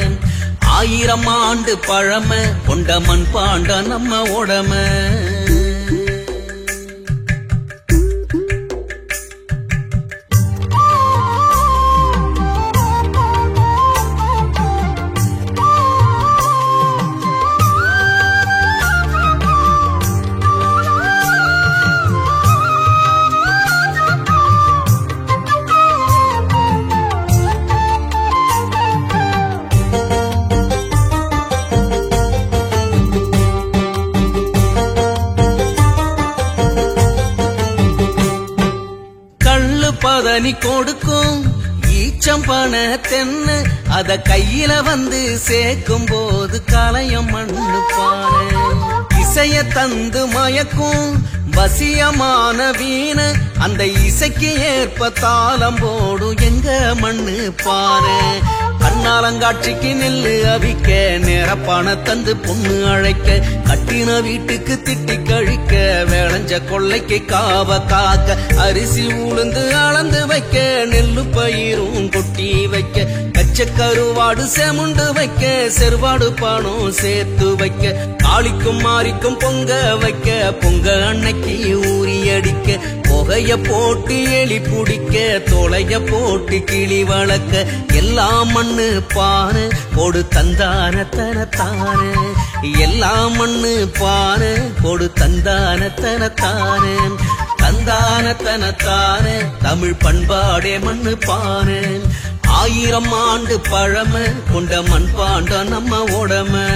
1000 ஆண்டு பழமை கொண்ட மண் பாண்ட நம்ம உடமை பதனி கொடுக்கும் ஈச்சம் பண தென்ன அத கையில வந்து சேர்க்கும் போது கலையம் மண்ணு பானை இசைய தந்து மயக்கும் வசியமான வீண அந்த இசைக்கு ஏற்ப தாளம் போடும் எங்க மண்ணு பானை கண்ணாலங்காட்சிக்கு நெல்லு அவிக்க நேரப்பான தந்து பொண்ணு அழைக்க கட்டின வீட்டுக்கு திட்டி கழிக்க வேளஞ்ச கொள்ளைக்கு காவ காக்க அரிசி உளுந்து அளந்து வைக்க நெல்லு பயிரும் கொட்டி வைக்க கச்ச கருவாடு செமுண்டு வைக்க செருவாடு பணம் சேர்த்து வைக்க காளிக்கும் மாரிக்கும் பொங்க வைக்க பொங்க அன்னைக்கு ஊறி அடிக்க புகைய போட்டு எலி புடிக்க தொலைய போட்டு கிளி வளர்க்க எல்லாம் மண்ணு பாரு கொடு தந்தானத்தனத்தானே எல்லாம் மண்ணு பாரு கொடு தந்தானத்தனத்தானே தந்தானத்தனத்தானே தமிழ் பண்பாடே மண்ணு பாரு 1000 ஆண்டு பழமை கொண்ட மண்பாண்ட நம்ம உடமை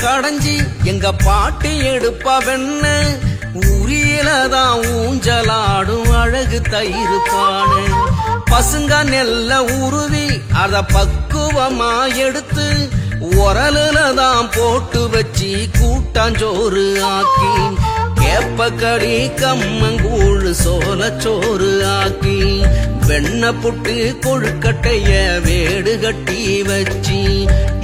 கடைஞ்சி எங்க பாட்டி எடுப்பா வெண்ண உரியலதான் ஊஞ்சலாடும் அழகு தயிர் பானு பசுங்க நெல்ல உருவி அத பக்குவமா எடுத்து உரலுலதான் போட்டு வச்சு கூட்டாஞ்சோறு ஆக்கி கேப்பக்கடி கம்மங்கூழ் சோளச்சோறு ஆக்கி வெண்ண புட்டு கொழுக்கட்டைய வேடு கட்டி வச்சு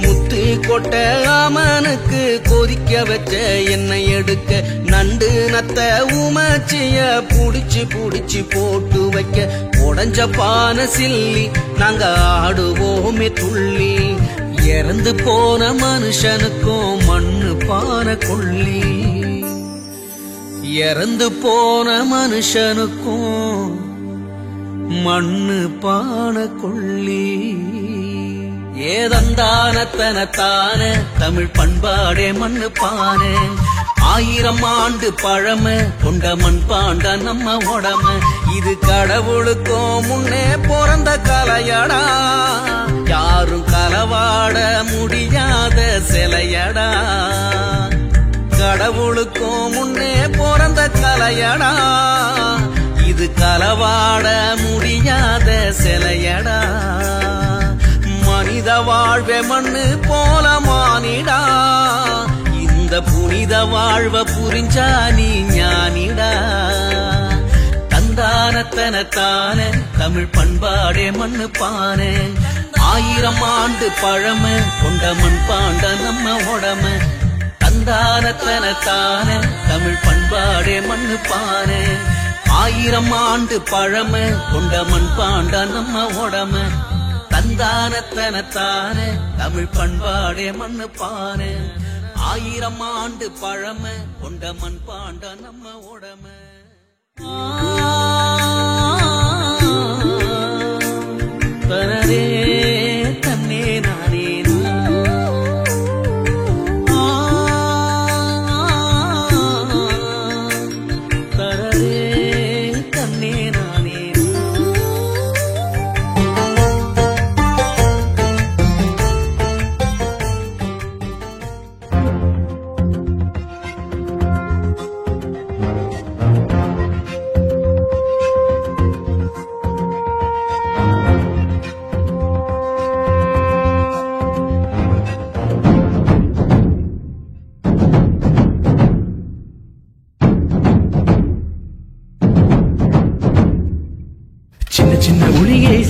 முத்து கொட்ட ஆமனுக்கு கொதிக்க வச்ச எண்ணெய் எடுக்க நண்டு நத்த உமச்சிய புடிச்சு புடிச்சு போட்டு வைக்க உடஞ்ச பானை சில்லி நாங்க ஆடுவோமே துள்ளி இறந்து போன மனுஷனுக்கும் மண்ணு பானை கொள்ளி இறந்து போன மனுஷனுக்கும் மண்ணு பானை கொள்ளி ஏதந்தானத்தனத்தான தமிழ் பண்பாடே மண்ணு பானை 1000 ஆண்டு பழமை கொண்ட மண்பாண்ட நம்ம உடமை இது கடவுளுக்கும் முன்னே பிறந்த கலையடா யாரும் களவாட முடியாத சிலையடா கடவுளுக்கும் முன்னே பிறந்த கலையடா இது களவாட முடியாத சிலையடா மனித வாழ்வே மண்ணு போல மானிடா இந்த புனித வாழ்வ புரிஞ்சா நீ ஞானிடா தந்தானத்தனத்தான தமிழ் பண்பாடே மண்ணு பானை 1000 ஆண்டு பழமை கொண்ட மண்பாண்ட நம்ம உடமை தந்தானத்தனத்தான தமிழ் பண்பாடே மண்ணு பானை 1000 ஆண்டு பழமை கொண்ட மண்பாண்ட நம்ம உடமை தந்தானத்தனத்தான தமிழ் பண்பாடே மண்ணு பானை 1000 ஆண்டு பழமை கொண்ட மண்பாண்ட நம்ம உடமை தனரே தன்னே நானே தனரே தன்னே நானே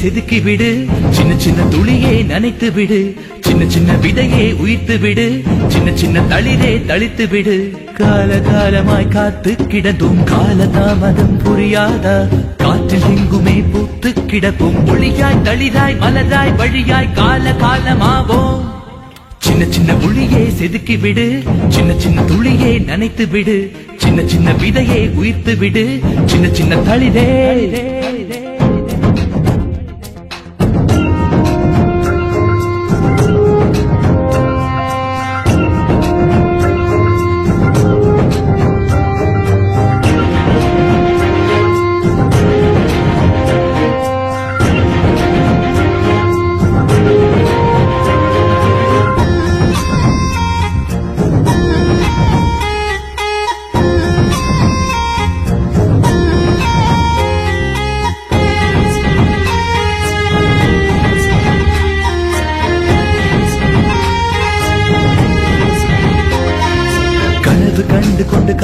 செதுக்கி விடு சின்ன சின்ன துளியே நனைத்து விடு சின்ன சின்ன விதையே உயிர்த்து விடு சின்ன சின்ன தளிரே தளித்து விடு காலகாலமாய் காத்து கிடந்தும் கால தாமதம் புரியாதா காற்றில் எங்குமே பூத்து கிடக்கும் ஒளியாய் தளிராய் மலராய் வழியாய் கால காலமாவோம் சின்ன சின்ன ஒளியே செதுக்கி விடு சின்ன சின்ன துளியே நனைத்து விடு சின்ன சின்ன விதையே உயிர்த்து விடு சின்ன சின்ன தளிரே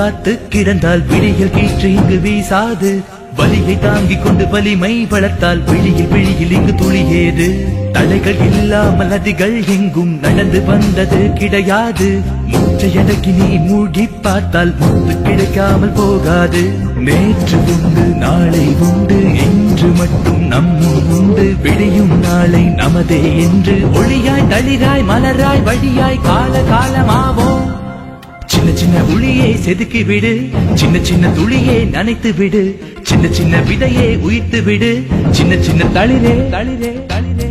காத்து கிடந்தால் விழியில் கீற்று இங்கு வீசாது. வலியை தாங்கிக் கொண்டு வலிமை வளர்த்தால் விழியில் இங்கு துளியேது. தடைகள் இல்லாமல் நதிகள் எங்கும் நடந்து வந்தது கிடையாது. மூச்சையடக்கி நீ மூழ்கி பார்த்தால் முத்து கிடைக்காமல் போகாது. நேற்று உண்டு நாளை உண்டு என்று மட்டும் நம்மும் உண்டு. விடியும் நாளை நமதே என்று ஒளியாய் தளிராய் மலராய் வழியாய் கால காலமாவோம். சின்ன சின்ன உளியை செதுக்கி விடு, சின்ன சின்ன துளியை நனைத்து விடு, சின்ன சின்ன விதையை உயிர்த்து விடு, சின்ன சின்ன தளிரே தளிரே தளிரே.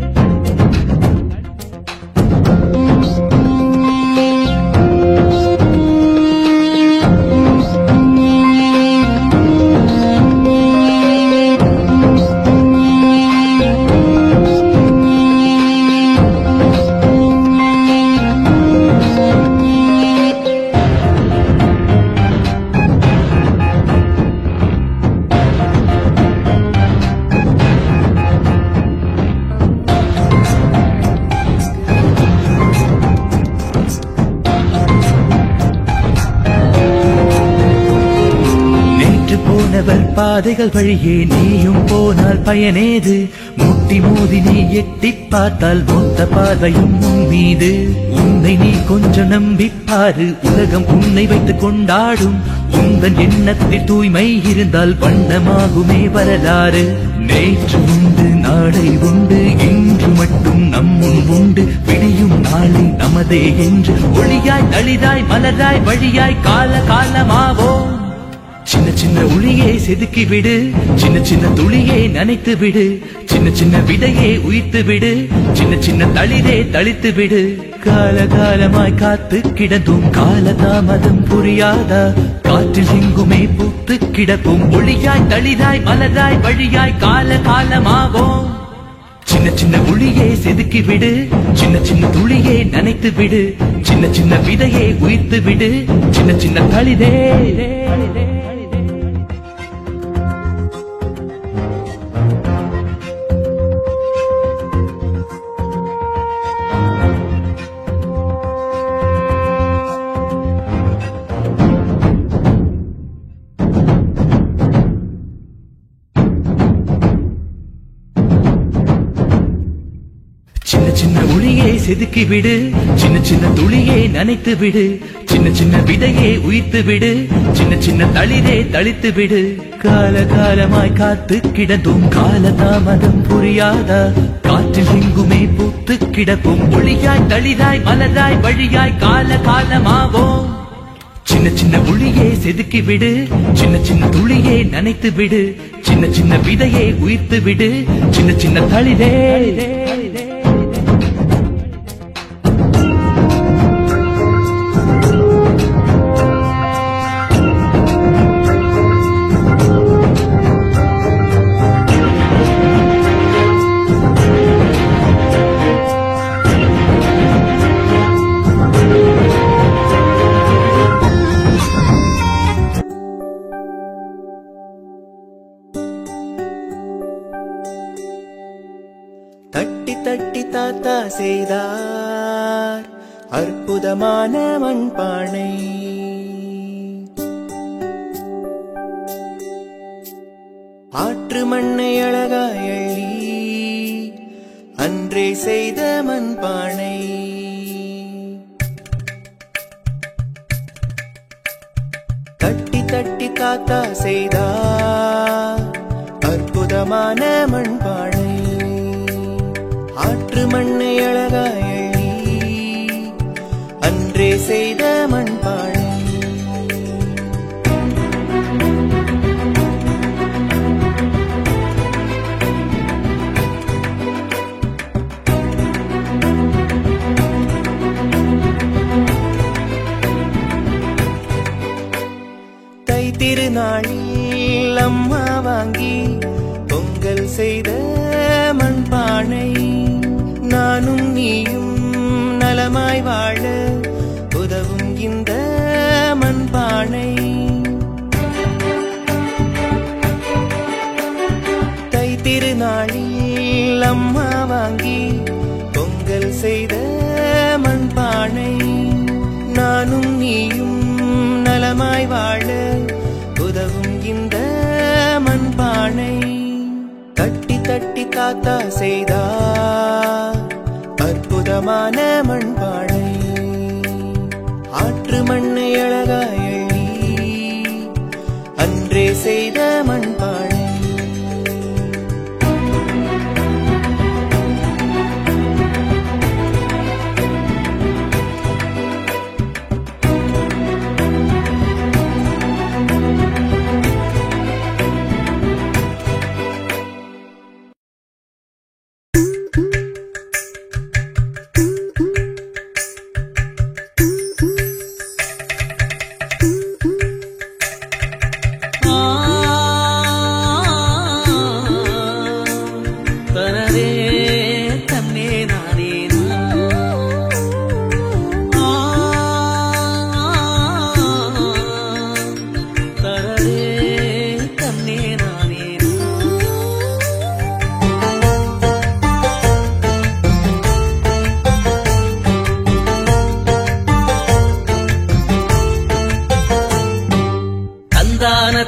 பாதைகள் வழியே நீயும் போனால் பயனேது. முட்டி மோதி நீ எட்டி பார்த்தால் மொத்த பார்வையும் உன் மீது. உன்னை நீ கொஞ்சம் நம்பிப்பாரு, உலகம் உன்னை வைத்துக் கொண்டாடும். உந்தன் எண்ணத்தில் தூய்மை இருந்தால் வண்ணமாகுமே வரலாறு. நேற்று உண்டு நாளை உண்டு இன்று மட்டும் நம்முன் உண்டு. விடியும் நாளை நமதே என்று ஒளியாய் தளிராய் மலராய் வழியாய் கால காலமாவோம். சின்ன சின்ன உளியை செதுக்கி விடு, சின்ன சின்ன துளியை நனைத்து விடு, சின்ன சின்ன விதையை உயிர்த்து விடு, சின்ன சின்ன தளிரே தளித்து விடு. காலகாலமாய் காத்து கிடந்தும் காலதாமதம் புரியாதா? காற்றில் எங்குமே பூத்து கிடப்போம். ஒளியாய் தளிராய் மலராய் வழியாய் கால காலமாவோம். சின்ன சின்ன உளியை செதுக்கி விடு, சின்ன சின்ன துளியை நனைத்து விடு, சின்ன சின்ன விதையை உயிர்த்து விடு, சின்ன சின்ன தளிரே. சின்ன சின்ன உளியை செதுக்கி விடு, சின்ன சின்ன துளியை நனைத்து விடு, சின்ன சின்ன விதையை உயிர்த்து விடு, சின்ன சின்ன தளிரே தளித்து விடு. காலகாலமாய் காத்து கிடந்தும் காலதாமதம் புரியாதா? காற்றில் எங்குமே பூத்து கிடப்போம். ஒளியாய் தளிராய் மலராய் வழியாய் கால காலமாவோம். சின்ன சின்ன உளியை செதுக்கி விடு, சின்ன சின்ன துளியை நனைத்து விடு, சின்ன சின்ன விதையை உயிர்த்து விடு, சின்ன சின்ன தளிரே. தட்டி தட்டி தாத்தா செய்தார் அற்புதமான மண்பானை. ஆற்று மண்ணை அழகாய் அள்ளி அன்றே செய்த மண்பானை. தட்டி தட்டி தாத்தா செய்தார் அற்புதமான மண்பானை. ஆற்று மண்ணை அழகாய் அள்ளி அன்றே செய்த மண்பானை. தை திருநாளில் அம்மா வாங்கி பொங்கல் செய்த மண்பானை. நானும் நீயும் நலமாய் வாழ உதவும் இந்த மண்பானை. தை திருநாளில் அம்மா வாங்கி பொங்கல் செய்த மண்பானை. நானும் நீயும் நலம் சுகமாய் வாழ உதவும் இந்த மண்பானை தட்டி தட்டி தாத்தா செய்தார் அற்புதமான மண்பானை ஆற்று மண்ணை அழகாய் எள்ளி அன்றே செய்த மண்பானை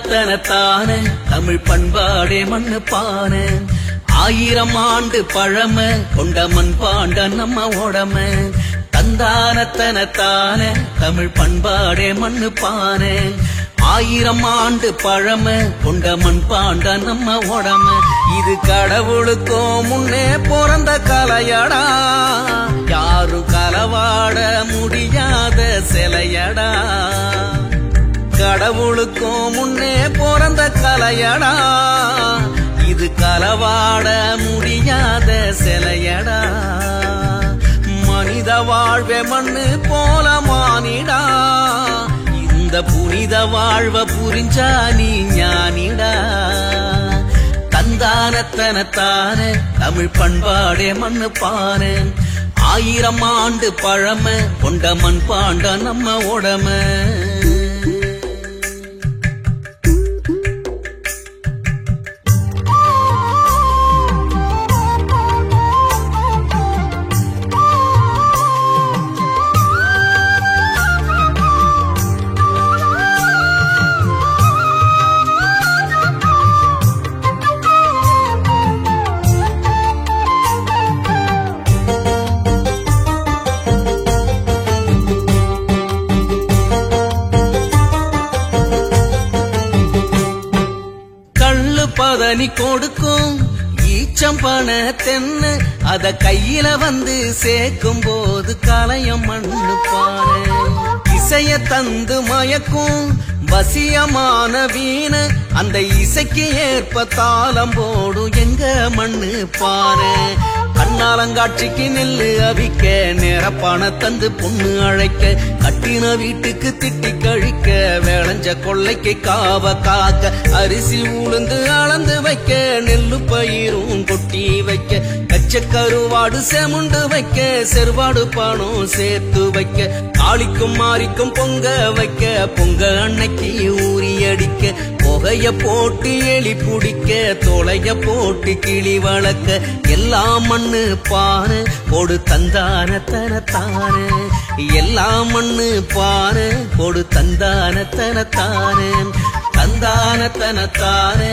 தனத்தான தமிழ் பண்பாடே மண்ணு பான 1000 ஆண்டு பழமை கொண்ட மண் பாண்ட நம்ம உடம தந்தானத்தனத்தான தமிழ் பண்பாடே மண்ணு பான 1000 ஆண்டு பழமை கொண்ட மண் பாண்ட நம்ம உடம இது கடவுளுக்கோ முன்னே பிறந்த கலையடா யாரும் களவாட முடியாத சிலையடா கடவுளுக்கும் முன்னே பிறந்த கலையடா இது களவாட முடியாத சிலையடா மனித வாழ்வே மண்ணு போல மானிடா இந்த புனித வாழ்வ புரிஞ்சா நீ ஞானிடா தந்தானத்தனத்தான தமிழ் பண்பாடே மண்ணு பாரு 1000 ஆண்டு பழமை கொண்ட மண் பாண்ட நம்ம உடம பதனி கொடுக்கும் ஈச்சம்பன தென்ன அத கையில வந்து சேர்க்கும் போது கலையம் மண்ணு பாரு இசைய தந்து மயக்கும் வசியமான வீண அந்த இசைக்கு ஏற்ப தாளம் போடும் எங்க மண்ணு பாரு கண்ணாலங்காட்சிக்கு நெல்லு அவிக்க நேரப்பான தந்து பொண்ணு அழைக்க கட்டின வீட்டுக்கு திட்டி கழிக்க விளைஞ்ச கொள்ளைக்கு காவ காக்க அரிசி உளுந்து அளந்து வைக்க நெல்லு பயிரும் கொட்டி வைக்க கச்ச கருவாடு செமுண்டு வைக்க செருவாடு பணம் சேர்த்து வைக்க காளிக்கும் மாறிக்கும் பொங்க வைக்க பொங்க அன்னைக்கு ஊறி அடிக்க புகைய போட்டு எலி புடிக்க தொலைய போட்டு கிளி வளர்க்க எல்லாம் மண்ணு பாரு கொடு தந்தானத்தனத்தானே எல்லாம் மண்ணு பாரு கொடு தந்தானத்தனத்தானே தந்தானத்தனத்தானே